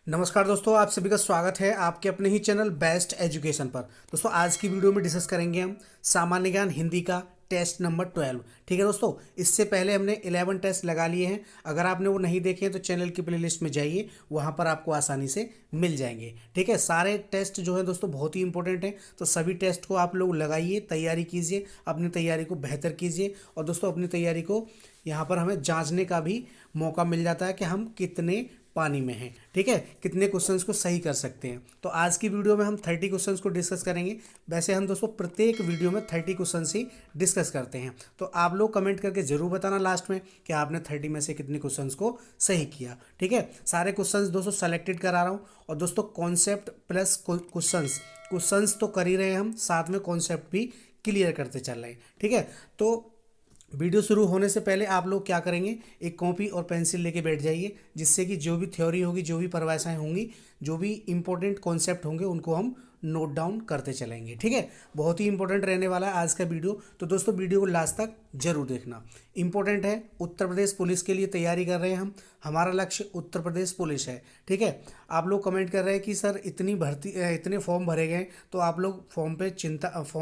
नमस्कार दोस्तों, आप सभी का स्वागत है आपके अपने ही चैनल बेस्ट एजुकेशन पर। दोस्तों आज की वीडियो में डिस्कस करेंगे हम सामान्य ज्ञान हिंदी का टेस्ट नंबर 12। ठीक है दोस्तों, इससे पहले हमने 11 टेस्ट लगा लिए हैं। अगर आपने वो नहीं देखे हैं तो चैनल की प्लेलिस्ट में जाइए, वहाँ पर आपको आसानी से मिल जाएंगे। ठीक है, सारे टेस्ट जो है दोस्तों बहुत ही इंपॉर्टेंट हैं, तो सभी टेस्ट को आप लोग लगाइए, तैयारी कीजिए, अपनी तैयारी को बेहतर कीजिए। और दोस्तों अपनी तैयारी को यहाँ पर हमें जांचने का भी मौका मिल जाता है कि हम कितने पानी में हैं। ठीक है, कितने क्वेश्चंस को सही कर सकते हैं। तो आज की वीडियो में हम 30 क्वेश्चंस को डिस्कस करेंगे। वैसे हम दोस्तों प्रत्येक वीडियो में 30 क्वेश्चंस ही डिस्कस करते हैं, तो आप लोग कमेंट करके जरूर बताना लास्ट में कि आपने 30 में से कितने क्वेश्चंस को सही किया। ठीक है, सारे क्वेश्चंस दोस्तों सेलेक्टेड करा रहा हूँ। और दोस्तों कॉन्सेप्ट प्लस क्वेश्चंस तो कर ही रहे हैं हम, साथ में कॉन्सेप्ट भी क्लियर करते चल रहे हैं। ठीक है, तो वीडियो शुरू होने से पहले आप लोग क्या करेंगे, एक कॉपी और पेंसिल लेके बैठ जाइए, जिससे कि जो भी थ्योरी होगी, जो भी परिभाषाएं होंगी, जो भी इंपॉर्टेंट कॉन्सेप्ट होंगे, उनको हम नोट डाउन करते चलेंगे। ठीक है, बहुत ही इंपॉर्टेंट रहने वाला है आज का वीडियो, तो दोस्तों वीडियो को लास्ट तक जरूर देखना। इंपॉर्टेंट है, उत्तर प्रदेश पुलिस के लिए तैयारी कर रहे हैं हम, हमारा लक्ष्य उत्तर प्रदेश पुलिस है। ठीक है, आप लोग कमेंट कर रहे हैं कि सर इतने फॉर्म भरे गए, तो आप लोग फॉर्म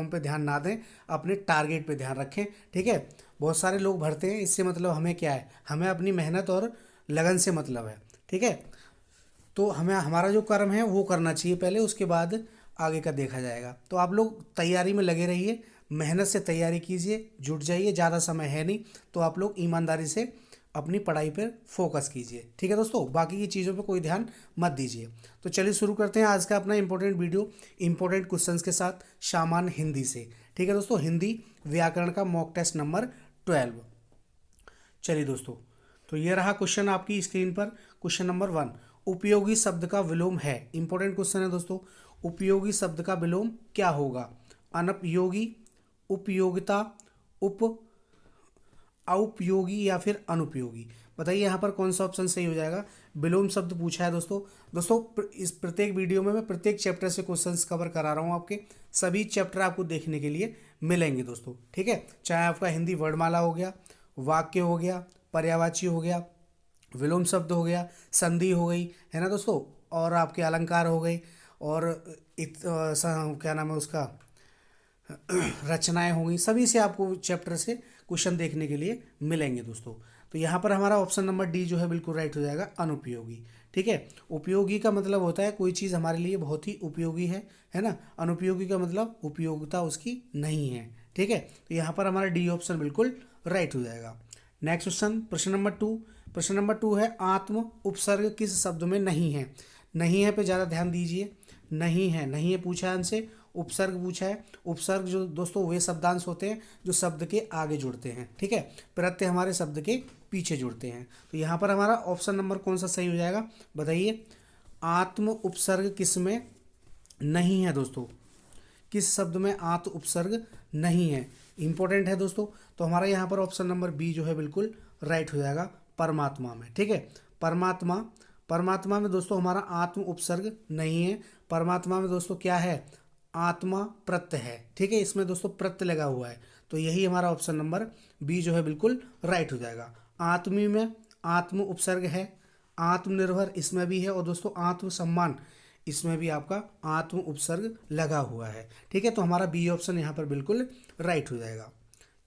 पे ध्यान ना दें, अपने टारगेट पे ध्यान रखें। ठीक है, बहुत सारे लोग भरते हैं, इससे मतलब हमें क्या है, हमें अपनी मेहनत और लगन से मतलब है। ठीक है, तो हमें हमारा जो कर्म है वो करना चाहिए पहले, उसके बाद आगे का देखा जाएगा। तो आप लोग तैयारी में लगे रहिए, मेहनत से तैयारी कीजिए, जुट जाइए, ज़्यादा समय है नहीं, तो आप लोग ईमानदारी से अपनी पढ़ाई पर फोकस कीजिए। ठीक है दोस्तों, बाकी की चीज़ों पर कोई ध्यान मत दीजिए। तो चलिए शुरू करते हैं आज का अपना इंपॉर्टेंट वीडियो, इंपॉर्टेंट क्वेश्चंस के साथ, सामान्य हिंदी से। ठीक है दोस्तों, हिंदी व्याकरण का मॉक टेस्ट नंबर 12। चलिए दोस्तों, तो ये रहा क्वेश्चन आपकी स्क्रीन पर। क्वेश्चन नंबर 1, उपयोगी शब्द का विलोम है। इंपॉर्टेंट क्वेश्चन है दोस्तों, उपयोगी शब्द का विलोम क्या होगा? अनुपयोगी, उपयोगिता, उप उपयोगी या फिर अनुपयोगी? बताइए यहाँ पर कौन सा ऑप्शन सही हो जाएगा। विलोम शब्द पूछा है दोस्तों इस प्रत्येक वीडियो में मैं प्रत्येक चैप्टर से क्वेश्चंस कवर करा रहा हूँ, आपके सभी चैप्टर आपको देखने के लिए मिलेंगे दोस्तों। ठीक है, चाहे आपका हिंदी वर्णमाला हो गया, वाक्य हो गया, पर्यायवाची हो गया, विलोम शब्द हो गया, संधि हो गई, है ना दोस्तों, और आपके अलंकार हो गए, और क्या नाम है उसका, रचनाएं होंगी, सभी से आपको चैप्टर से क्वेश्चन देखने के लिए मिलेंगे दोस्तों। तो यहाँ पर हमारा ऑप्शन नंबर डी जो है बिल्कुल राइट हो जाएगा, अनुपयोगी। ठीक है, उपयोगी का मतलब होता है कोई चीज़ हमारे लिए बहुत ही उपयोगी है ना। अनुपयोगी का मतलब उपयोगिता उसकी नहीं है। ठीक है, तो यहाँ पर हमारा डी ऑप्शन बिल्कुल राइट हो जाएगा। नेक्स्ट क्वेश्चन, प्रश्न नंबर 2। प्रश्न नंबर 2 है, आत्म उपसर्ग किस शब्द में नहीं है? नहीं है पे ज़्यादा ध्यान दीजिए। नहीं है, नहीं है पूछा है हमसे, उपसर्ग पूछा है। उपसर्ग जो दोस्तों वे शब्दांश होते हैं जो शब्द के आगे जुड़ते हैं। ठीक है, प्रत्यय हमारे शब्द के पीछे जुड़ते हैं। तो यहाँ पर हमारा ऑप्शन नंबर कौन सा सही हो जाएगा, बताइए। आत्म उपसर्ग किस में नहीं है दोस्तों? किस शब्द में आत्म उपसर्ग नहीं है? इंपॉर्टेंट है दोस्तों। तो हमारा यहाँ पर ऑप्शन नंबर बी जो है बिल्कुल राइट हो जाएगा, परमात्मा में। ठीक है, परमात्मा में दोस्तों हमारा आत्म उपसर्ग नहीं है। परमात्मा में दोस्तों क्या है, आत्मा प्रत्यय है। ठीक है, इसमें दोस्तों प्रत्यय लगा हुआ है, तो यही हमारा ऑप्शन नंबर बी जो है बिल्कुल राइट हो जाएगा। आत्मी में आत्म उपसर्ग है, आत्मनिर्भर इसमें भी है, और दोस्तों आत्मसम्मान इसमें भी आपका आत्म उपसर्ग लगा हुआ है। ठीक है, तो हमारा बी ऑप्शन यहाँ पर बिल्कुल राइट हो जाएगा।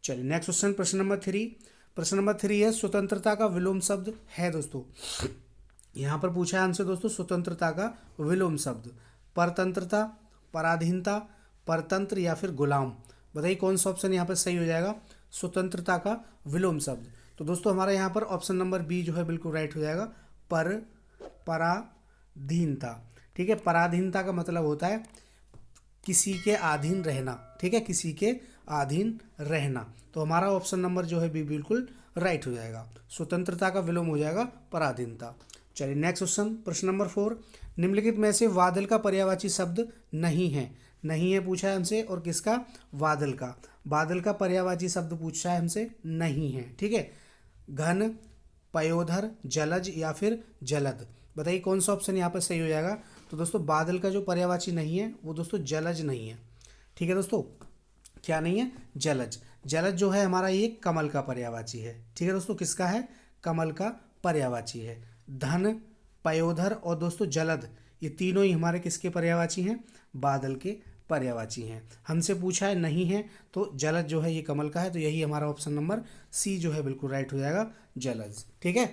चलिए नेक्स्ट क्वेश्चन, प्रश्न नंबर 3। प्रश्न नंबर 3 है, स्वतंत्रता का विलोम शब्द है दोस्तों। यहाँ पर पूछा है हमसे दोस्तों स्वतंत्रता का विलोम शब्द, परतंत्रता, पराधीनता, परतंत्र या फिर गुलाम? बताइए कौन सा ऑप्शन यहाँ पर सही हो जाएगा, स्वतंत्रता का विलोम शब्द? तो दोस्तों हमारा यहाँ पर ऑप्शन नंबर बी जो है बिल्कुल राइट हो जाएगा, पराधीनता। ठीक है, पराधीनता का मतलब होता है किसी के अधीन रहना। ठीक है, किसी के अधीन रहना। तो हमारा ऑप्शन नंबर जो है बी बिल्कुल राइट हो जाएगा, स्वतंत्रता का विलोम हो जाएगा पराधीनता। चलिए नेक्स्ट क्वेश्चन, प्रश्न नंबर 4। निम्नलिखित में से वादल का पर्यायवाची शब्द नहीं है। नहीं है पूछा है हमसे, और किसका, वादल का। बादल का पर्यायवाची शब्द पूछा है हमसे, नहीं है। ठीक है, घन, पयोधर, जलज या फिर जलद? बताइए कौन सा ऑप्शन यहाँ पर सही हो जाएगा। तो दोस्तों बादल का जो पर्यायवाची नहीं है वो दोस्तों जलज नहीं है। ठीक है दोस्तों, क्या नहीं है, जलज। जलज जो है हमारा ये कमल का पर्यायवाची है। ठीक है दोस्तों, किसका है, कमल का पर्यायवाची है। धन, पयोधर और दोस्तों जलद, ये तीनों ही हमारे किसके पर्यायवाची हैं? बादल के पर्यायवाची हैं। हमसे पूछा है नहीं है तो जलद जो है ये कमल का है, तो यही हमारा ऑप्शन नंबर सी जो है बिल्कुल राइट हो जाएगा, जलद। ठीक है।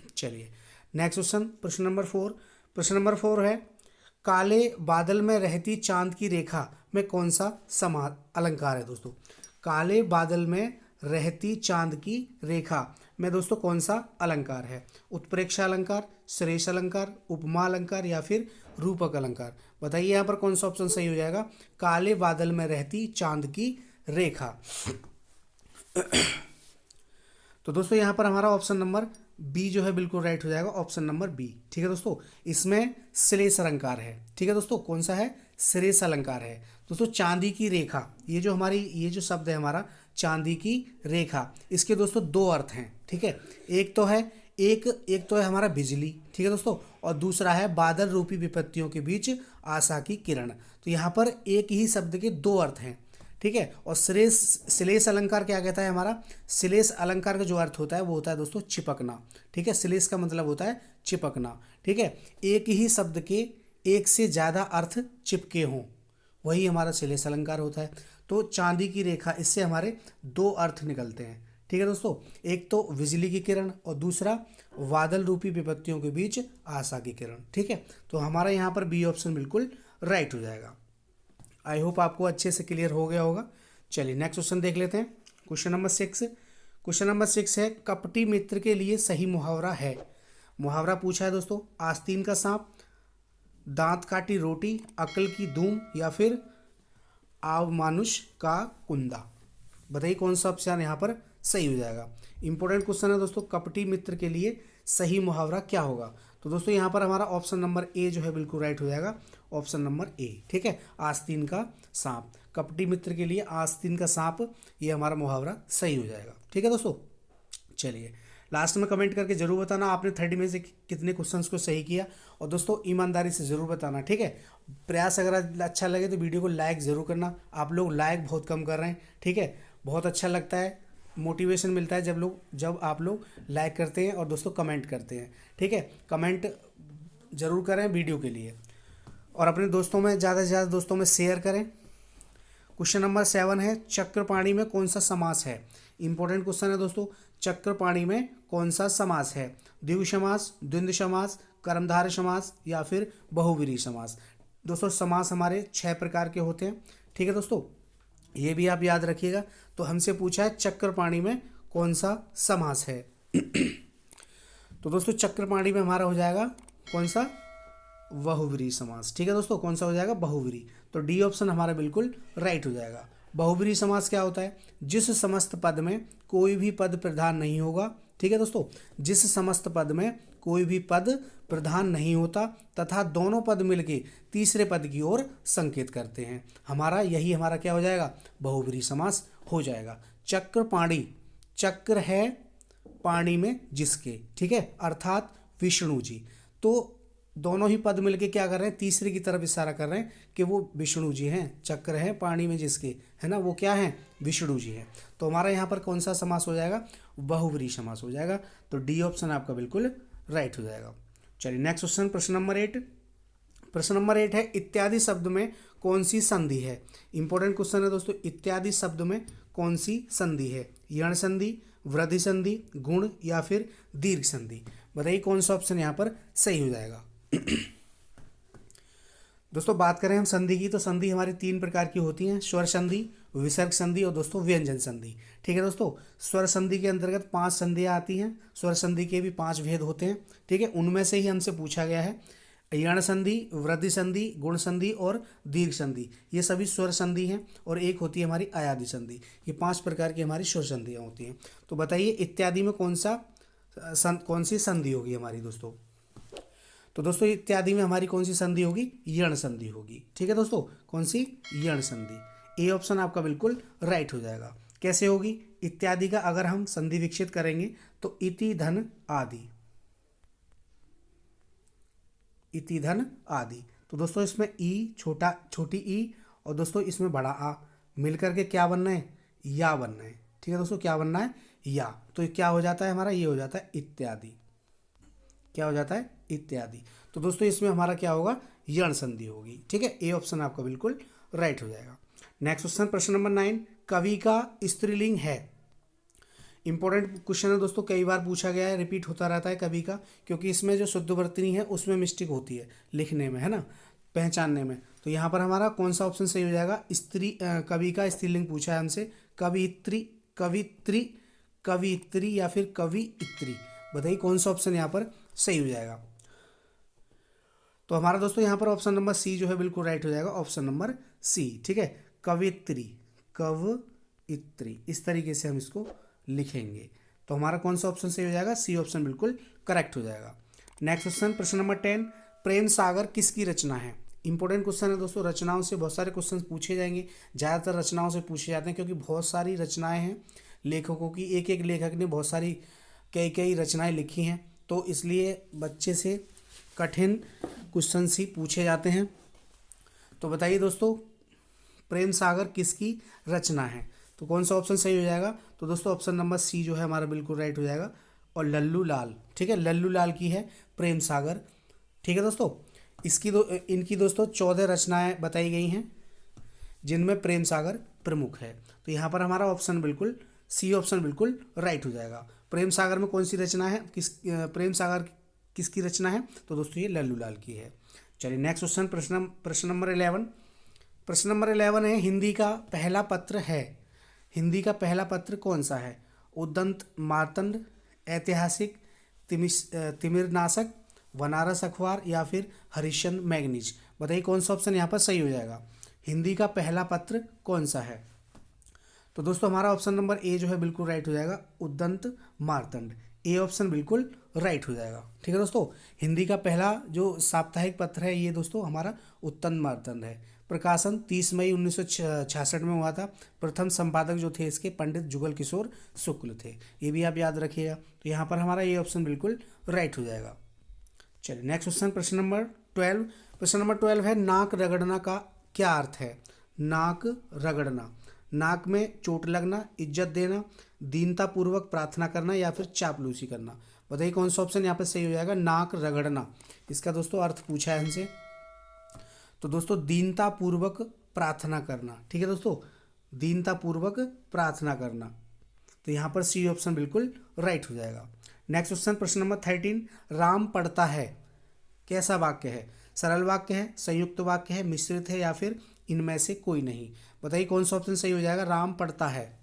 चलिए नेक्स्ट क्वेश्चन, प्रश्न नंबर 4। प्रश्न नंबर 4 है, काले बादल में रहती चांद की रेखा में कौन सा समा अलंकार है? दोस्तों काले बादल में रहती चांद की रेखा में दोस्तों कौन सा अलंकार है? उत्प्रेक्षा अलंकार, श्रेष्ठ अलंकार, उपमा अलंकार या फिर रूपक अलंकार? बताइए यहाँ पर कौन सा ऑप्शन सही हो जाएगा? काले बादल में रहती चांद की रेखा। तो दोस्तों यहाँ पर हमारा ऑप्शन नंबर बी जो है बिल्कुल राइट हो जाएगा, ऑप्शन नंबर बी। ठीक है दोस्तों, इसमें श्लेष अलंकार है। ठीक है दोस्तों, कौन सा है? श्लेष अलंकार है। दोस्तों चांदी की रेखा, ये जो हमारी ये जो शब्द है हमारा चांदी की रेखा, इसके दोस्तों दो अर्थ हैं। ठीक है, एक तो है हमारा बिजली। ठीक है दोस्तों, और दूसरा है बादल रूपी विपत्तियों के बीच आशा की किरण। तो यहाँ पर एक ही शब्द के दो अर्थ हैं। ठीक है, और श्लेष अलंकार क्या कहता है हमारा? श्लेष अलंकार का जो अर्थ होता है वो होता है दोस्तों चिपकना। ठीक है, श्लेष का मतलब होता है चिपकना। ठीक है, एक ही शब्द के एक से ज़्यादा अर्थ चिपके हों, वही हमारा श्लेष अलंकार होता है। तो चांदी की रेखा, इससे हमारे दो अर्थ निकलते हैं। ठीक है दोस्तों, एक तो बिजली की किरण और दूसरा बादल रूपी विपत्तियों के बीच आशा की किरण। ठीक है, तो हमारा यहाँ पर बी ऑप्शन बिल्कुल राइट हो जाएगा। आई होप आपको अच्छे से क्लियर हो गया होगा। चलिए नेक्स्ट क्वेश्चन देख लेते हैं। Question number 6। क्वेश्चन नंबर 6 है, कपटी मित्र के लिए सही मुहावरा है। मुहावरा पूछा है दोस्तों, आस्तीन का सांप, दांत काटी रोटी, अकल की धूम या फिर आव मानुष का कुंदा? बताइए कौन सा ऑप्शन यहाँ पर सही हो जाएगा। इंपॉर्टेंट क्वेश्चन है दोस्तों, कपटी मित्र के लिए सही मुहावरा क्या होगा? तो दोस्तों यहाँ पर हमारा ऑप्शन नंबर ए जो है बिल्कुल राइट हो जाएगा, ऑप्शन नंबर ए। ठीक है, आस्तीन का सांप, कपटी मित्र के लिए आस्तीन का सांप, ये हमारा मुहावरा सही हो जाएगा। ठीक है दोस्तों, चलिए लास्ट में कमेंट करके जरूर बताना आपने 30 में से कितने क्वेश्चंस को सही किया, और दोस्तों ईमानदारी से ज़रूर बताना। ठीक है, प्रयास अगर अच्छा लगे तो वीडियो को लाइक ज़रूर करना। आप लोग लाइक बहुत कम कर रहे हैं। ठीक है, बहुत अच्छा लगता है, मोटिवेशन मिलता है जब आप लोग लाइक करते हैं और दोस्तों कमेंट करते हैं। ठीक है, कमेंट ज़रूर करें वीडियो के लिए, और अपने दोस्तों में ज़्यादा से ज़्यादा दोस्तों में शेयर करें। क्वेश्चन नंबर 7 है, चक्रपाणी में कौन सा समास है? इंपॉर्टेंट क्वेश्चन है दोस्तों, चक्रपाणी में कौन सा समास है? द्विगु समास, द्वंद्व समास, कर्मधारय समास या फिर बहुव्रीहि समास? दोस्तों समास हमारे 6 प्रकार के होते हैं। ठीक है दोस्तों, ये भी आप याद रखिएगा। तो हमसे पूछा है चक्रपाणी में कौन सा समास है। तो दोस्तों चक्रपाणी में हमारा हो जाएगा कौन सा? बहुव्रीहि समास। ठीक है दोस्तों, कौन सा हो जाएगा? बहुव्रीहि। तो डी ऑप्शन हमारा बिल्कुल राइट हो जाएगा। बहुव्रीहि समास क्या होता है? जिस समस्त पद में कोई भी पद प्रधान नहीं होगा। ठीक है दोस्तों, जिस समस्त पद में कोई भी पद प्रधान नहीं होता तथा दोनों पद मिलके तीसरे पद की ओर संकेत करते हैं, यही हमारा क्या हो जाएगा? बहुव्रीहि समास हो जाएगा। चक्रपाणी, चक्र है पाणी में जिसके, ठीक है, अर्थात विष्णु जी। तो दोनों ही पद मिलके क्या कर रहे हैं? तीसरे की तरफ इशारा कर रहे हैं कि वो विष्णु जी हैं। चक्र है पाणी में जिसके, है ना, वो क्या है? विष्णु जी हैं। तो हमारा यहाँ पर कौन सा समास हो जाएगा? बहुव्रीहि समास हो जाएगा। तो डी ऑप्शन आपका बिल्कुल राइट हो जाएगा। चलिए नेक्स्ट क्वेश्चन, प्रश्न नंबर 8। प्रश्न नंबर 8 है, इत्यादि शब्द में कौन सी संधि है? इंपॉर्टेंट क्वेश्चन है दोस्तों, इत्यादि शब्द में कौन सी संधि है? यण संधि, वृद्धि संधि, गुण या फिर दीर्घ संधि? बताइए कौन सा ऑप्शन यहाँ पर सही हो जाएगा। दोस्तों बात करें हम संधि की, तो संधि हमारी 3 प्रकार की होती हैं, स्वर संधि, विसर्ग संधि और दोस्तों व्यंजन संधि। ठीक है दोस्तों, स्वर संधि के अंतर्गत 5 संधियाँ आती हैं। स्वर संधि के भी 5 भेद होते हैं। ठीक है, उनमें से ही हमसे पूछा गया है यण संधि, वृद्धि संधि, गुण संधि और दीर्घ संधि, ये सभी स्वर संधि हैं। और एक होती है हमारी अयादि संधि। ये 5 प्रकार की हमारी स्वर संधियाँ होती हैं। तो बताइए इत्यादि में कौन सी संधि होगी हमारी दोस्तों? तो दोस्तों इत्यादि में हमारी कौन सी संधि होगी? यण संधि होगी। ठीक है दोस्तों, कौन सी? यण संधि। ए ऑप्शन आपका बिल्कुल राइट हो जाएगा। कैसे होगी? इत्यादि का अगर हम संधि विकसित करेंगे तो इति धन आदि, इति धन आदि। तो दोस्तों इसमें ई, छोटी ई और दोस्तों इसमें बड़ा आ मिलकर के क्या बनना है? या बनना है। ठीक है दोस्तों, क्या बनना है? या। तो क्या हो जाता है हमारा? ये हो जाता है इत्यादि। क्या हो जाता है, इत्यादि। तो दोस्तों इसमें हमारा क्या होगा, यण संधि होगी। ठीक है, ए ऑप्शन आपका बिल्कुल राइट हो जाएगा। नेक्स्ट क्वेश्चन, प्रश्न नंबर 9, कवि का स्त्रीलिंग है। इंपॉर्टेंट क्वेश्चन है दोस्तों, कई बार पूछा गया है, रिपीट होता रहता है कवि का, क्योंकि इसमें जो शुद्ध वर्तनी है उसमें मिस्टेक होती है लिखने में, है ना, पहचानने में। तो यहाँ पर हमारा कौन सा ऑप्शन सही हो जाएगा, स्त्री, कवि का स्त्रीलिंग पूछा है हमसे, कवित्री, कवित्री, कवित्री या फिर कवि इत्री, बताइए कौन सा ऑप्शन यहाँ पर सही हो जाएगा। तो हमारा दोस्तों यहाँ पर ऑप्शन नंबर सी जो है बिल्कुल राइट हो जाएगा, ऑप्शन नंबर सी। ठीक है, कवित्री, कवित्री, इस तरीके से हम इसको लिखेंगे। तो हमारा कौन सा ऑप्शन सही हो जाएगा, सी ऑप्शन बिल्कुल करेक्ट हो जाएगा। नेक्स्ट क्वेश्चन, प्रश्न नंबर 10, प्रेम सागर किसकी रचना है। इंपॉर्टेंट क्वेश्चन है दोस्तों, रचनाओं से बहुत सारे क्वेश्चन पूछे जाएंगे, ज़्यादातर रचनाओं से पूछे जाते हैं, क्योंकि बहुत सारी रचनाएं हैं लेखकों की, एक एक लेखक ने बहुत सारी कई कई रचनाएं लिखी हैं, तो इसलिए बच्चे से कठिन क्वेश्चन ही पूछे जाते हैं। तो बताइए दोस्तों, प्रेम सागर किसकी रचना है, तो कौन सा ऑप्शन सही हो जाएगा। तो दोस्तों ऑप्शन नंबर सी जो है हमारा बिल्कुल राइट हो जाएगा, और लल्लू लाल। ठीक है, लल्लू लाल की है प्रेम सागर। ठीक है दोस्तों, इनकी दोस्तों 14 रचनाएं बताई गई हैं, जिनमें प्रेम सागर प्रमुख है। तो यहाँ पर हमारा ऑप्शन बिल्कुल सी ऑप्शन बिल्कुल राइट हो जाएगा। प्रेम सागर में कौन सी रचना है, प्रेम सागर किसकी रचना है, तो दोस्तों ये लल्लू लाल की है। चलिए नेक्स्ट क्वेश्चन, प्रश्न नंबर 11। प्रश्न नंबर 11 है, हिंदी का पहला पत्र है। हिंदी का पहला पत्र कौन सा है, उद्दंत मार्तंड, ऐतिहासिक, तिमिरनाशक, बनारस अखबार या फिर हरिश्चंद्र मैगनीज, बताइए कौन सा ऑप्शन यहाँ पर सही हो जाएगा। हिंदी का पहला पत्र कौन सा है, तो दोस्तों हमारा ऑप्शन नंबर ए जो है बिल्कुल राइट हो जाएगा, उद्दंत मार्तंड, ए ऑप्शन बिल्कुल राइट हो जाएगा। ठीक है दोस्तों, हिंदी का पहला जो साप्ताहिक पत्र है ये दोस्तों हमारा उद्दंत मार्तंड है। प्रकाशन 30 मई 1966 में हुआ था। प्रथम संपादक जो थे इसके पंडित जुगल किशोर शुक्ल थे, ये भी आप याद रखिएगा। तो यहाँ पर हमारा ये ऑप्शन बिल्कुल राइट हो जाएगा। चलिए नेक्स्ट क्वेश्चन, प्रश्न नंबर 12। प्रश्न नंबर 12 है, नाक रगड़ना का क्या अर्थ है। नाक रगड़ना, नाक में चोट लगना, इज्जत देना, दीनतापूर्वक प्रार्थना करना या फिर चापलूसी करना, बताइए कौन सा ऑप्शन यहाँ पर सही हो जाएगा। नाक रगड़ना, इसका दोस्तों अर्थ पूछा है हमसे, तो दोस्तों दीनतापूर्वक प्रार्थना करना। ठीक है दोस्तों, दीनतापूर्वक प्रार्थना करना, तो यहाँ पर सी ऑप्शन बिल्कुल राइट हो जाएगा। नेक्स्ट क्वेश्चन, प्रश्न नंबर 13, राम पढ़ता है कैसा वाक्य है। सरल वाक्य है, संयुक्त वाक्य है, मिश्रित है या फिर इनमें से कोई नहीं, बताइए कौन सा ऑप्शन सही हो जाएगा। राम पढ़ता है,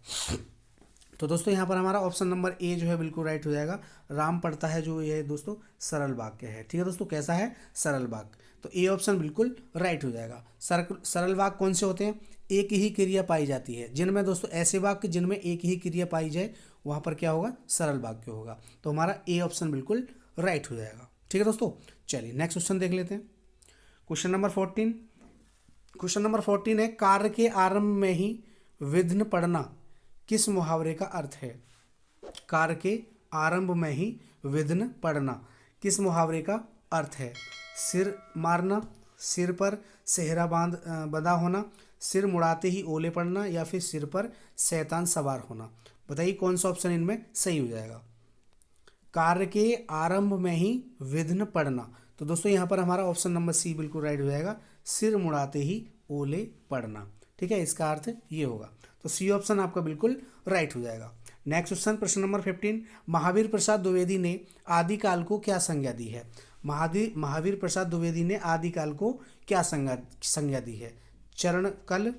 तो दोस्तों यहाँ पर हमारा ऑप्शन नंबर ए जो है बिल्कुल राइट हो जाएगा। राम पढ़ता है जो ये दोस्तों सरल वाक्य है। ठीक है दोस्तों, कैसा है, सरल वाक्य, तो ए ऑप्शन बिल्कुल राइट हो जाएगा। सरल वाक्य कौन से होते हैं, एक ही क्रिया पाई जाती है, जिनमें दोस्तों ऐसे वाक्य जिनमें एक ही क्रिया पाई जाए वहाँ पर क्या होगा, सरल वाक्य होगा। तो हमारा ए ऑप्शन बिल्कुल राइट हो जाएगा। ठीक है दोस्तों, चलिए नेक्स्ट क्वेश्चन देख लेते हैं। Question number 14। क्वेश्चन नंबर 14 है, कार्य के आरंभ में ही विघ्न पड़ना किस मुहावरे का अर्थ है। कार्य के आरंभ में ही विघ्न पड़ना किस मुहावरे का अर्थ है। सिर मारना, सिर पर सेहरा बंधा होना, सिर मुड़ाते ही ओले पड़ना या फिर सिर पर शैतान सवार होना, बताइए कौन सा ऑप्शन इनमें सही हो जाएगा। कार्य के आरंभ में ही विघ्न पड़ना, तो दोस्तों यहाँ पर हमारा ऑप्शन नंबर सी बिल्कुल राइट हो जाएगा, सिर मुड़ाते ही ओले पड़ना। ठीक है, इसका अर्थ ये होगा, तो सी ऑप्शन आपका बिल्कुल राइट हो जाएगा। नेक्स्ट क्वेश्चन, प्रश्न नंबर 15, महावीर प्रसाद द्विवेदी ने आदिकाल को क्या संज्ञा दी है। महावीर प्रसाद द्विवेदी ने आदिकाल को क्या संज्ञा दी है। चरण कल,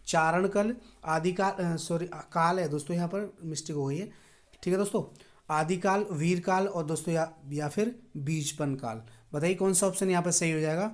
चारण कल, आदिकाल, सॉरी काल है दोस्तों, यहाँ पर मिस्टेक हो गई है। ठीक है दोस्तों, आदिकाल, वीरकाल और दोस्तों या फिर बीजपन काल, बताइए कौन सा ऑप्शन यहाँ पर सही हो जाएगा।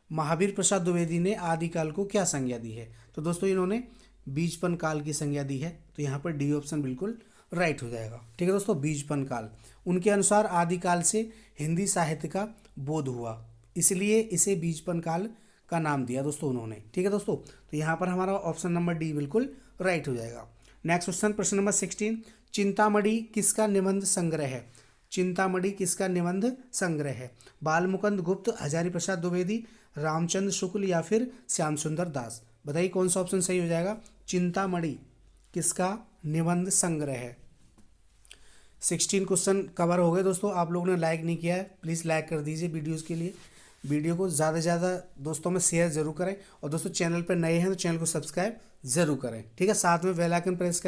महावीर प्रसाद द्विवेदी ने आदिकाल को क्या संज्ञा दी है, तो दोस्तों इन्होंने बीजपन काल की संज्ञा दी है, तो यहाँ पर डी ऑप्शन बिल्कुल राइट हो जाएगा। ठीक है दोस्तों, बीजपन काल, उनके अनुसार आदिकाल से हिंदी साहित्य का बोध हुआ, इसलिए इसे बीजपन काल का नाम दिया दोस्तों उन्होंने। ठीक है दोस्तों, तो यहाँ पर हमारा ऑप्शन नंबर डी बिल्कुल राइट हो जाएगा। नेक्स्ट क्वेश्चन, प्रश्न नंबर 16, चिंतामणि किसका निबंध संग्रह है। चिंतामणि किसका निबंध संग्रह है। बालमुकुंद गुप्त, हजारी प्रसाद द्विवेदी, रामचंद्र शुक्ल या फिर श्याम सुंदर दास, बताइए कौन सा ऑप्शन सही हो जाएगा। चिंतामणि किसका निबंध संग्रह है। 16 क्वेश्चन कवर हो गए दोस्तों। आप लोगों ने लाइक नहीं किया है, प्लीज़ लाइक कर दीजिए वीडियोज़ के लिए। वीडियो को ज़्यादा से ज़्यादा दोस्तों में शेयर ज़रूर करें, और दोस्तों चैनल पर नए हैं तो चैनल को सब्सक्राइब ज़रूर करें, ठीक है। साथ में बेल आइकन प्रेस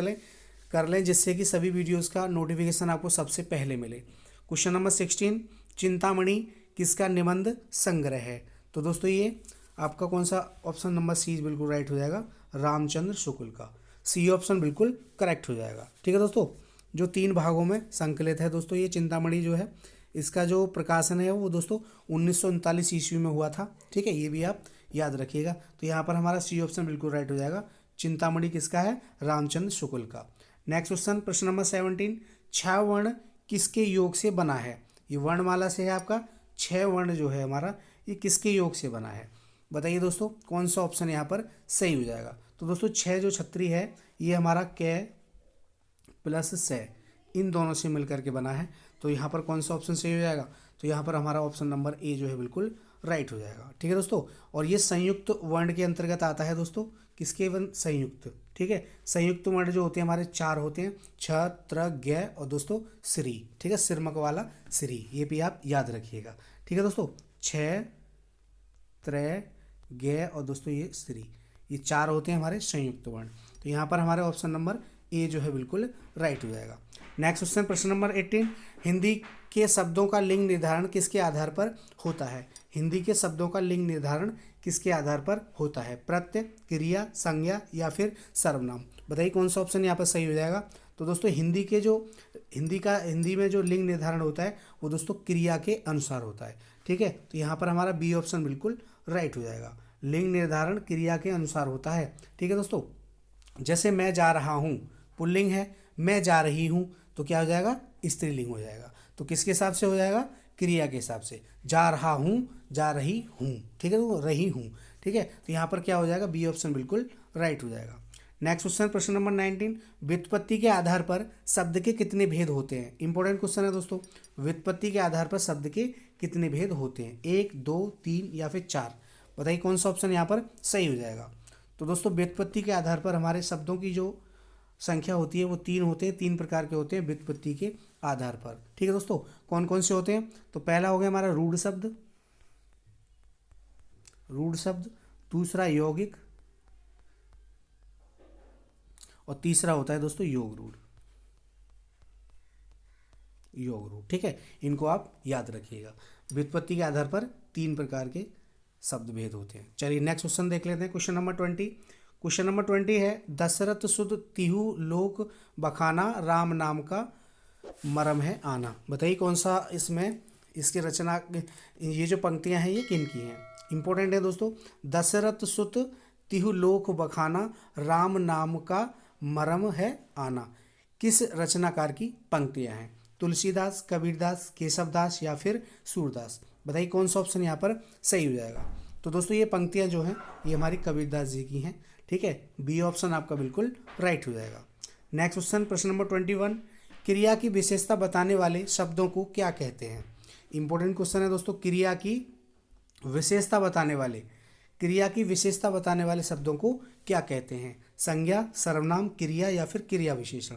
कर लें जिससे कि सभी वीडियोज़ का नोटिफिकेशन आपको सबसे पहले मिले। क्वेश्चन नंबर 16, चिंतामणि किसका निबंध संग्रह है? तो दोस्तों ये आपका कौन सा ऑप्शन नंबर सी बिल्कुल राइट हो जाएगा, रामचंद्र शुक्ल का। सी ऑप्शन बिल्कुल करेक्ट हो जाएगा, ठीक है दोस्तों। जो 3 भागों में संकलित है दोस्तों ये चिंतामणि जो है, इसका जो प्रकाशन है वो दोस्तों 1939 ईस्वी में हुआ था, ठीक है। ये भी आप याद रखिएगा। तो यहाँ पर हमारा सी ऑप्शन बिल्कुल राइट हो जाएगा। चिंतामणि किसका है? रामचंद्र शुक्ल का। नेक्स्ट क्वेश्चन, प्रश्न नंबर 17, 6 वर्ण किसके योग से बना है? ये वर्णमाला से है आपका, 6 वर्ण जो है हमारा ये किसके योग से बना है? बताइए दोस्तों कौन सा ऑप्शन यहाँ पर सही हो जाएगा। तो दोस्तों 6 जो छत्री है ये हमारा कै प्लस से इन दोनों से मिलकर के बना है। तो यहाँ पर कौन सा ऑप्शन सही हो जाएगा? तो यहाँ पर हमारा ऑप्शन नंबर ए जो है बिल्कुल राइट हो जाएगा, ठीक है दोस्तों। और ये संयुक्त वर्ण के अंतर्गत आता है दोस्तों। किसके वर्ण? संयुक्त, ठीक है। संयुक्त वर्ण जो होते हैं हमारे 4 होते हैं, छ, त्र, ज्ञ और दोस्तों श्री, ठीक है। सिरमक वाला श्री, ये भी आप याद रखिएगा, ठीक है दोस्तों। 6, त्रय, ज्ञ और दोस्तों ये श्री, ये 4 होते हैं हमारे संयुक्त वर्ण। तो यहाँ पर हमारे ऑप्शन नंबर ए जो है बिल्कुल राइट हो जाएगा। नेक्स्ट क्वेश्चन, प्रश्न नंबर 18, हिंदी के शब्दों का लिंग निर्धारण किसके आधार पर होता है? हिंदी के शब्दों का लिंग निर्धारण किसके आधार पर होता है? प्रत्यय, क्रिया, संज्ञा या फिर सर्वनाम? बताइए कौन सा ऑप्शन यहाँ पर सही हो जाएगा। तो दोस्तों हिंदी में जो लिंग निर्धारण होता है वो दोस्तों क्रिया के अनुसार होता है, ठीक है। तो यहाँ पर हमारा बी ऑप्शन बिल्कुल राइट हो जाएगा। लिंग निर्धारण क्रिया के अनुसार होता है, ठीक है दोस्तों। जैसे मैं जा रहा हूँ पुल्लिंग है, मैं जा रही हूँ तो क्या हो जाएगा? स्त्रीलिंग हो जाएगा। तो किसके हिसाब से हो जाएगा? क्रिया के हिसाब से। जा रहा हूँ, जा रही हूँ, ठीक है, तो रही हूँ, ठीक है। तो यहाँ पर क्या हो जाएगा? बी ऑप्शन बिल्कुल राइट हो जाएगा। नेक्स्ट क्वेश्चन, प्रश्न नंबर 19, व्युत्पत्ति के आधार पर शब्द के कितने भेद होते हैं? इंपॉर्टेंट क्वेश्चन है दोस्तों। व्युत्पत्ति के आधार पर शब्द के कितने भेद होते हैं? 1, 2, 3 या फिर 4? बताइए कौन सा ऑप्शन यहाँ पर सही हो जाएगा। तो दोस्तों व्युत्पत्ति के आधार पर हमारे शब्दों की जो संख्या होती है वो 3 होते हैं, 3 प्रकार के होते हैं व्युत्पत्ति के आधार पर, ठीक है दोस्तों। कौन कौन से होते हैं? तो पहला हो गया हमारा रूढ़ शब्द, दूसरा यौगिक और तीसरा होता है दोस्तों योग रूढ़, ठीक है। इनको आप याद रखिएगा। व्युत्पत्ति के आधार पर 3 प्रकार के शब्द भेद होते हैं। चलिए नेक्स्ट क्वेश्चन देख लेते हैं। क्वेश्चन नंबर 20, क्वेश्चन नंबर 20 है, दशरथ सुध तिहु लोक बखाना, राम नाम का मरम है आना। बताइए कौन सा इसमें इसके रचना, ये जो पंक्तियां हैं ये किन की हैं? इंपॉर्टेंट है दोस्तों। दशरथ सुत तिहु लोक बखाना, राम नाम का मरम है आना, किस रचनाकार की पंक्तियां हैं? तुलसीदास, कबीरदास, केशवदास या फिर सूरदास? बताइए कौन सा ऑप्शन यहाँ पर सही हो जाएगा। तो दोस्तों ये पंक्तियां जो हैं ये हमारी कबीरदास जी की हैं, ठीक है। बी ऑप्शन आपका बिल्कुल राइट हो जाएगा। नेक्स्ट क्वेश्चन, प्रश्न नंबर 21, क्रिया की विशेषता बताने वाले शब्दों को क्या कहते हैं? इंपॉर्टेंट क्वेश्चन है दोस्तों। क्रिया की विशेषता बताने वाले शब्दों को क्या कहते हैं? संज्ञा, सर्वनाम, क्रिया या फिर क्रिया विशेषण?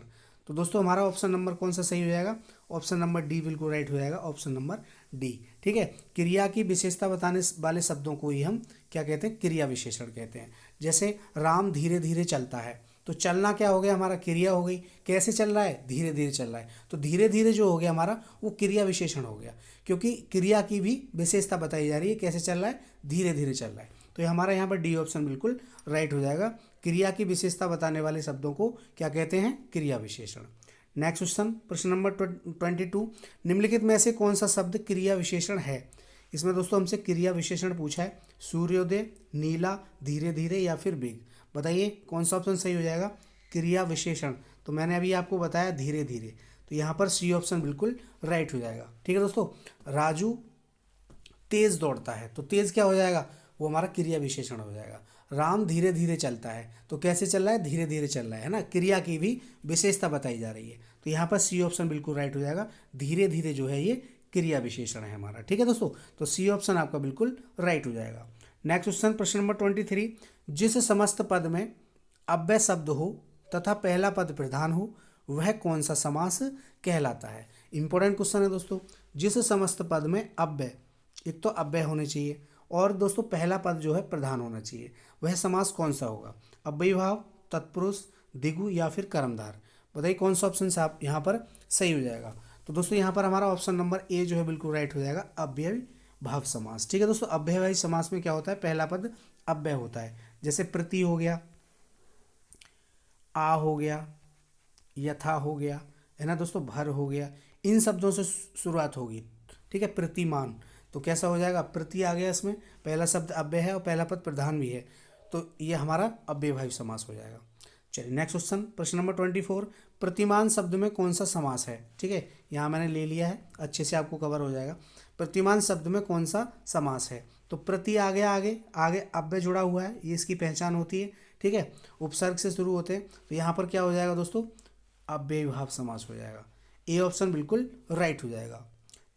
तो दोस्तों हमारा ऑप्शन नंबर कौन सा सही हो जाएगा? ऑप्शन नंबर डी बिल्कुल राइट हो जाएगा, ऑप्शन नंबर डी, ठीक है। क्रिया की विशेषता बताने वाले शब्दों को ही हम क्या कहते हैं? क्रिया विशेषण कहते हैं। जैसे राम धीरे धीरे चलता है, तो चलना क्या हो गया? हमारा क्रिया हो गई। कैसे चल रहा है? धीरे धीरे चल रहा है। तो धीरे धीरे जो हो गया हमारा वो क्रिया विशेषण हो गया, क्योंकि क्रिया की भी विशेषता बताई जा रही है। कैसे चल रहा है? धीरे धीरे चल रहा है। तो ये हमारा यहाँ पर डी ऑप्शन बिल्कुल राइट हो जाएगा। क्रिया की विशेषता बताने वाले शब्दों को क्या कहते हैं? क्रिया विशेषण। नेक्स्ट क्वेश्चन, प्रश्न नंबर 22, निम्नलिखित में से कौन सा शब्द क्रिया विशेषण है? इसमें दोस्तों हमसे क्रिया विशेषण पूछा है। सूर्योदय, नीला, धीरे धीरे या फिर वेग? बताइए कौन सा ऑप्शन सही हो जाएगा? क्रिया विशेषण। तो मैंने अभी आपको बताया धीरे धीरे, तो यहाँ पर सी ऑप्शन बिल्कुल राइट हो जाएगा, ठीक है दोस्तों। राजू तेज दौड़ता है, तो तेज क्या हो जाएगा? वो हमारा क्रिया विशेषण हो जाएगा। राम धीरे धीरे चलता है, तो कैसे चल रहा है? धीरे धीरे चल रहा है ना। क्रिया की भी विशेषता बताई जा रही है, तो यहाँ पर सी ऑप्शन बिल्कुल राइट हो जाएगा। धीरे धीरे जो है ये क्रिया विशेषण है हमारा, ठीक है दोस्तों। तो सी ऑप्शन आपका बिल्कुल राइट हो जाएगा। नेक्स्ट क्वेश्चन, प्रश्न नंबर 23, जिस समस्त पद में अव्यय शब्द हो तथा पहला पद प्रधान हो वह कौन सा समास कहलाता है। इंपॉर्टेंट क्वेश्चन है दोस्तों। जिस समस्त पद में अव्यय, एक तो अव्यय होने चाहिए और दोस्तों पहला पद जो है प्रधान होना चाहिए, वह समास कौन सा होगा। अव्ययीभाव, तत्पुरुष, द्विगु या फिर कर्मधार। बताइए कौन सा ऑप्शन आप यहाँ पर सही हो जाएगा। तो दोस्तों यहाँ पर हमारा ऑप्शन नंबर ए जो है बिल्कुल राइट हो जाएगा, अव्ययीभाव समास। ठीक है दोस्तों, अव्ययीभाव समास में क्या होता है, पहला पद अव्यय होता है। जैसे प्रति हो गया, आ हो गया, यथा हो गया, है ना दोस्तों, भर हो गया, इन शब्दों से शुरुआत होगी। ठीक है, प्रतिमान, तो कैसा हो जाएगा, प्रति आ गया, इसमें पहला शब्द अव्यय है और पहला पद प्रधान भी है, तो ये हमारा अव्ययीभाव समास हो जाएगा। चलिए नेक्स्ट क्वेश्चन, प्रश्न नंबर 24, प्रतिमान शब्द में कौन सा समास है। ठीक है, यहाँ मैंने ले लिया है, अच्छे से आपको कवर हो जाएगा। प्रतिमान शब्द में कौन सा समास है, तो प्रति आ गया, आगे आगे अव्यय जुड़ा हुआ है, ये इसकी पहचान होती है। ठीक है, उपसर्ग से शुरू होते हैं, तो यहाँ पर क्या हो जाएगा दोस्तों, अव्ययीभाव समास हो जाएगा। ए ऑप्शन बिल्कुल राइट हो जाएगा।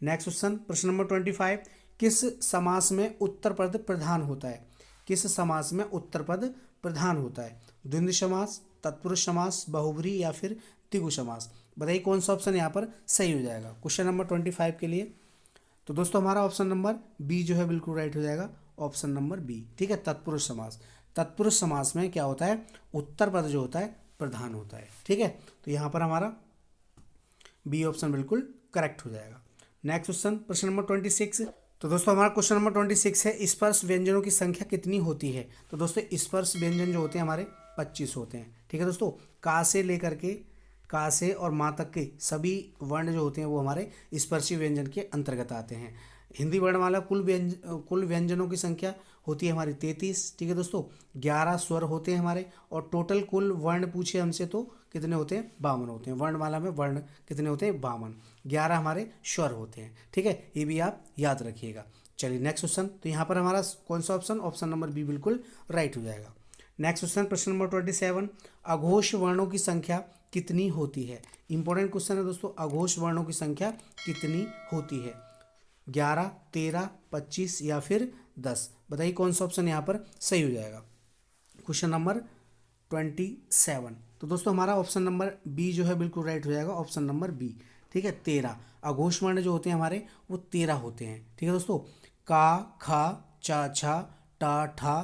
नेक्स्ट क्वेश्चन, प्रश्न नंबर 25, किस समास में उत्तर पद प्रधान होता है। किस समास में उत्तर पद प्रधान होता है, द्वंद्व समास, तत्पुरुष समास, बहुब्री या फिर द्विगु समास। बताइए कौन सा ऑप्शन यहाँ पर सही हो जाएगा क्वेश्चन नंबर 25 के लिए। तो दोस्तों हमारा ऑप्शन नंबर बी जो है बिल्कुल राइट हो जाएगा, ऑप्शन नंबर बी। ठीक है, तत्पुरुष समास। तत्पुरुष समास में क्या होता है, उत्तर पद जो होता है प्रधान होता है। ठीक है, तो यहाँ पर हमारा बी ऑप्शन बिल्कुल करेक्ट हो जाएगा। नेक्स्ट क्वेश्चन, प्रश्न नंबर 26। तो दोस्तों हमारा क्वेश्चन नंबर 26 है, स्पर्श व्यंजनों की संख्या कितनी होती है। तो दोस्तों स्पर्श व्यंजन जो होते हैं हमारे 25 होते हैं। ठीक है दोस्तों, का से लेकर के, का से और माँ तक के सभी वर्ण जो होते हैं वो हमारे स्पर्शी व्यंजन के अंतर्गत आते हैं। हिंदी वर्णमाला कुल व्यंजनों की संख्या होती है हमारी 33। ठीक है दोस्तों, 11 स्वर होते हैं हमारे, और टोटल कुल वर्ण पूछे हमसे तो कितने होते हैं, 52 होते हैं। वर्णमाला में वर्ण कितने होते हैं, 52। 11 हमारे स्वर होते हैं। ठीक है, ये भी आप याद रखिएगा। चलिए नेक्स्ट क्वेश्चन, तो यहाँ पर हमारा कौन सा ऑप्शन, ऑप्शन नंबर बी बिल्कुल राइट हो जाएगा। नेक्स्ट क्वेश्चन, प्रश्न नंबर 27, अघोष वर्णों की संख्या कितनी होती है। इंपॉर्टेंट क्वेश्चन है दोस्तों, अघोष वर्णों की संख्या कितनी होती है, 11, 13, 25 या फिर 10। बताइए कौन सा ऑप्शन यहाँ पर सही हो जाएगा क्वेश्चन नंबर 27। तो दोस्तों हमारा ऑप्शन नंबर बी जो है बिल्कुल राइट हो जाएगा, ऑप्शन नंबर बी। ठीक है, 13 अघोष वर्ण जो होते हैं हमारे वो 13 होते हैं। ठीक है दोस्तों, का, खा, चा, छा, टा, ठा,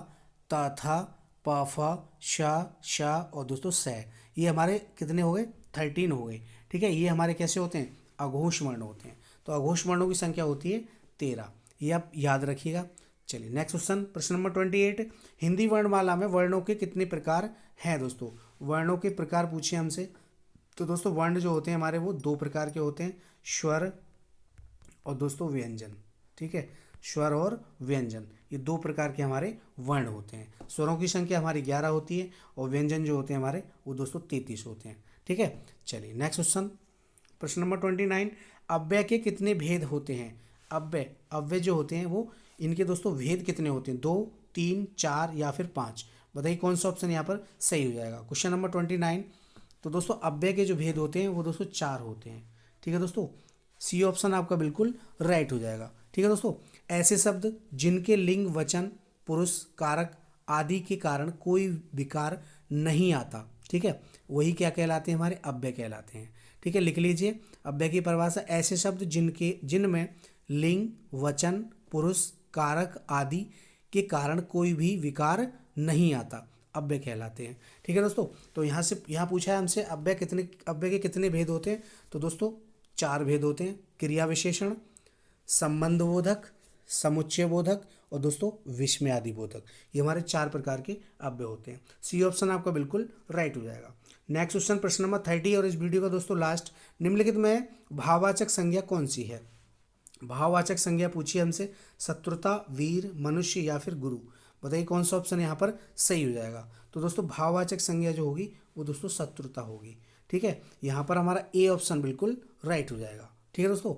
ता, था, पा, फा, शा और दोस्तों से, ये हमारे कितने हो गए, 13 हो गए। ठीक है, ये हमारे कैसे होते हैं, अघोष वर्ण होते हैं। तो अघोष वर्णों की संख्या होती है 13, ये आप याद रखिएगा। चलिए नेक्स्ट क्वेश्चन, प्रश्न नंबर 28, हिंदी वर्णमाला में वर्णों के कितने प्रकार हैं दोस्तों। वर्णों के प्रकार पूछिए हमसे, तो दोस्तों वर्ण जो होते हैं हमारे वो 2 प्रकार के होते हैं, स्वर और दोस्तों व्यंजन। ठीक है, स्वर और व्यंजन, ये 2 प्रकार के हमारे वर्ण होते हैं। स्वरों की संख्या हमारी 11 होती है और व्यंजन जो होते हैं हमारे वो दोस्तों 33 होते हैं। ठीक है, चलिए नेक्स्ट क्वेश्चन, प्रश्न नंबर 29, अव्यय के कितने भेद होते हैं। अव्यय जो होते हैं वो, इनके दोस्तों भेद कितने होते हैं, 2, 3, 4 या फिर 5। बताइए कौन सा ऑप्शन यहाँ पर सही हो जाएगा क्वेश्चन नंबर 29। तो दोस्तों अव्यय के जो भेद होते हैं वो दोस्तों 4 होते हैं। ठीक है दोस्तों, सी ऑप्शन आपका बिल्कुल राइट हो जाएगा। ठीक है दोस्तों, ऐसे शब्द जिनके लिंग, वचन, पुरुष, कारक आदि के कारण कोई विकार नहीं आता, ठीक है, वही क्या कहलाते हैं, हमारे अव्यय कहलाते हैं। ठीक है, लिख लीजिए अव्यय की परिभाषा, ऐसे शब्द जिनमें लिंग, वचन, पुरुष, कारक आदि के कारण कोई भी विकार नहीं आता, अव्यय कहलाते हैं। ठीक है दोस्तों, तो यहाँ पूछा है हमसे अव्यय के कितने भेद होते हैं। तो दोस्तों 4 भेद होते हैं, क्रिया विशेषण, संबंध बोधक, समुच्चय बोधक और दोस्तों विस्मयादि बोधक। ये हमारे 4 प्रकार के अव्यय होते हैं। सी ऑप्शन आपका बिल्कुल राइट हो जाएगा। नेक्स्ट क्वेश्चन, प्रश्न नंबर 30 और इस वीडियो का दोस्तों लास्ट, निम्नलिखित में भाववाचक संज्ञा कौन सी है। भाववाचक संज्ञा पूछिए हमसे, शत्रुता, वीर, मनुष्य या फिर गुरु। बताइए कौन सा ऑप्शन यहाँ पर सही हो जाएगा। तो दोस्तों भाववाचक संज्ञा जो होगी वो दोस्तों शत्रुता होगी। ठीक है, यहाँ पर हमारा ए ऑप्शन बिल्कुल राइट हो जाएगा। ठीक है दोस्तों,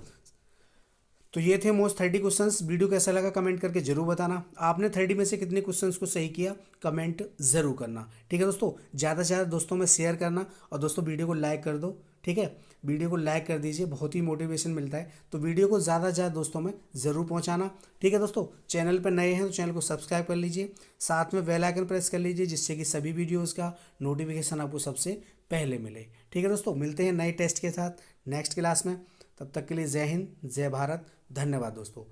तो ये थे मोस्ट 30 क्वेश्चंस। वीडियो कैसा लगा कमेंट करके जरूर बताना। आपने 30 में से कितने क्वेश्चंस को सही किया कमेंट जरूर करना। ठीक है दोस्तों, ज़्यादा से ज़्यादा दोस्तों में शेयर करना और दोस्तों वीडियो को लाइक कर दो। ठीक है, वीडियो को लाइक कर दीजिए, बहुत ही मोटिवेशन मिलता है। तो वीडियो को ज़्यादा से ज़्यादा दोस्तों में ज़रूर पहुंचाना। ठीक है दोस्तों, चैनल पर नए हैं तो चैनल को सब्सक्राइब कर लीजिए, साथ में बेल आइकन प्रेस कर लीजिए, जिससे कि सभी वीडियोज़ का नोटिफिकेशन आपको सबसे पहले मिले। ठीक है दोस्तों, मिलते हैं नए टेस्ट के साथ नेक्स्ट क्लास में। तब तक के लिए जय हिंद, जय भारत, धन्यवाद दोस्तों।